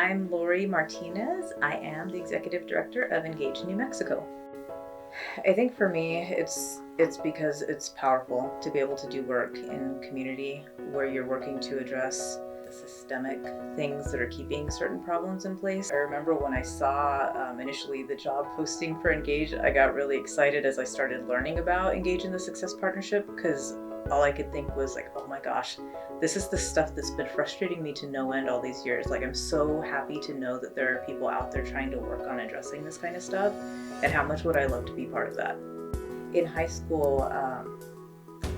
I'm Lori Martinez. I am the Executive Director of Ngage, New Mexico. I think for me, it's because it's powerful to be able to do work in community where you're working to address the systemic things that are keeping certain problems in place. I remember when I saw initially the job posting for Ngage, I got really excited as I started learning about Ngage in the Success Partnership, because all I could think was like, oh my gosh, this is the stuff that's been frustrating me to no end all these years. Like, I'm so happy to know that there are people out there trying to work on addressing this kind of stuff, and how much would I love to be part of that. In high school,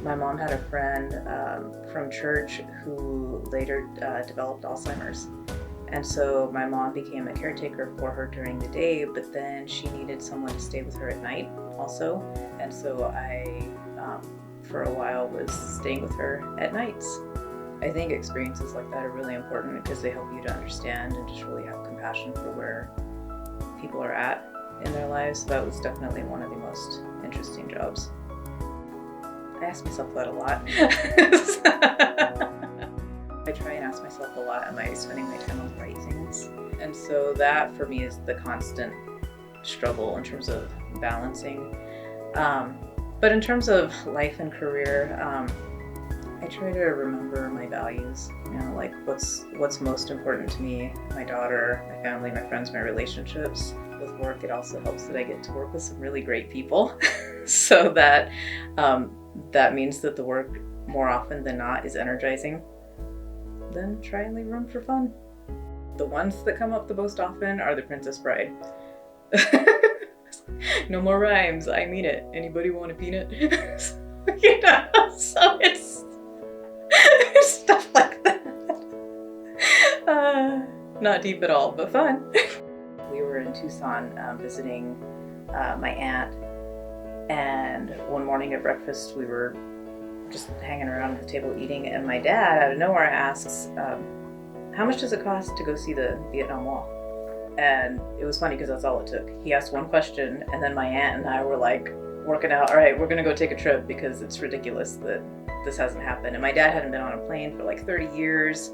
my mom had a friend from church who later developed Alzheimer's. And so my mom became a caretaker for her during the day, but then she needed someone to stay with her at night also. And so I, for a while, was staying with her at nights. I think experiences like that are really important because they help you to understand and just really have compassion for where people are at in their lives. So that was definitely one of the most interesting jobs. I ask myself that a lot. I try and ask myself a lot, am I spending my time on the right things? And so that for me is the constant struggle in terms of balancing. But in terms of life and career, I try to remember my values, like what's most important to me, my daughter, my family, my friends, my relationships. With work, it also helps that I get to work with some really great people. So that means that the work more often than not is energizing. Then try and leave room for fun. The ones that come up the most often are the Princess Bride. No more rhymes, I mean it. Anybody want a peanut? So it's stuff like that. Not deep at all, but fun. We were in Tucson visiting my aunt, and one morning at breakfast we were just hanging around at the table eating, and my dad out of nowhere asks, how much does it cost to go see the Vietnam Wall? And it was funny because that's all it took. He asked one question, and then my aunt and I were like working out, all right, we're gonna go take a trip because it's ridiculous that this hasn't happened. And my dad hadn't been on a plane for like 30 years.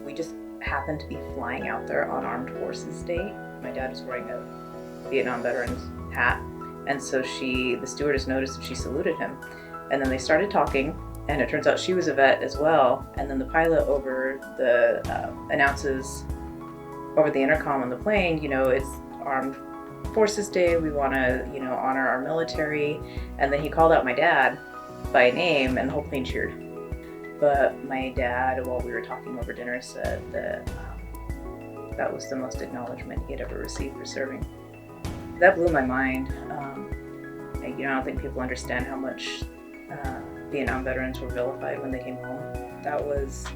We just happened to be flying out there on Armed Forces Day. My dad was wearing a Vietnam veteran's hat, and so the stewardess noticed and she saluted him. And then they started talking, and it turns out she was a vet as well. And then the pilot announces over the intercom on the plane, it's Armed Forces Day, we want to, honor our military. And then he called out my dad by name, and the whole plane cheered. But my dad, while we were talking over dinner, said that that was the most acknowledgement he had ever received for serving. That blew my mind. I don't think people understand how much Vietnam veterans were vilified when they came home. That was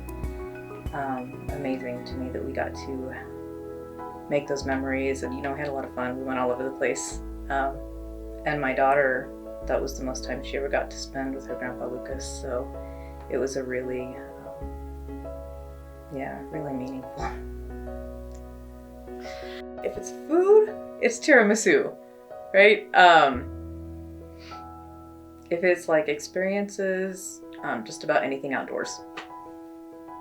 amazing to me that we got to make those memories, and we had a lot of fun. We went all over the place. And my daughter, that was the most time she ever got to spend with her grandpa Lucas, so it was a really, really meaningful. If it's food, it's tiramisu, right? If it's like experiences, just about anything outdoors.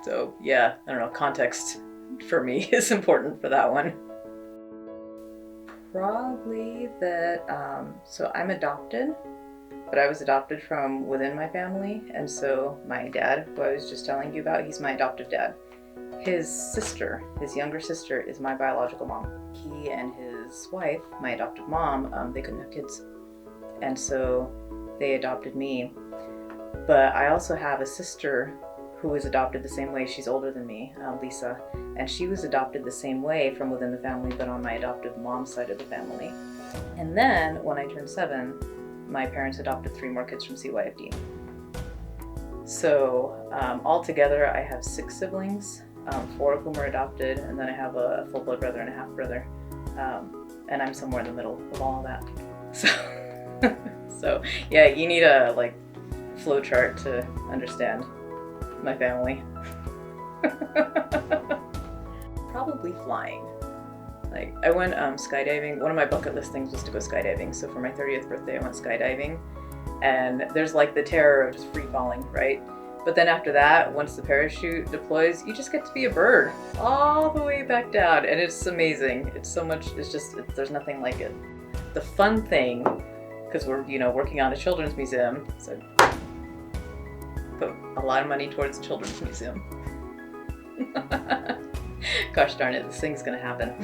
So yeah, I don't know, context for me is important for that one. Probably that, so I'm adopted, but I was adopted from within my family. And so my dad, who I was just telling you about, he's my adoptive dad. His sister, his younger sister, is my biological mom. He and his wife, my adoptive mom, they couldn't have kids. And so they adopted me. But I also have a sister who was adopted the same way. She's older than me, Lisa, and she was adopted the same way from within the family, but on my adoptive mom's side of the family. And then when I turned 7, my parents adopted 3 more kids from CYFD. So altogether I have 6 siblings, 4 of whom are adopted, and then I have a full blood brother and a half brother, and I'm somewhere in the middle of all of that. So yeah, you need a flow chart to understand my family. Probably flying. I went skydiving. One of my bucket list things was to go skydiving. So for my 30th birthday, I went skydiving, and there's the terror of just free falling, right? But then after that, once the parachute deploys, you just get to be a bird all the way back down, and it's amazing. It's so much. There's nothing like it. The fun thing, because we're working on a children's museum, so put a lot of money towards the children's museum. Gosh darn it, this thing's gonna happen.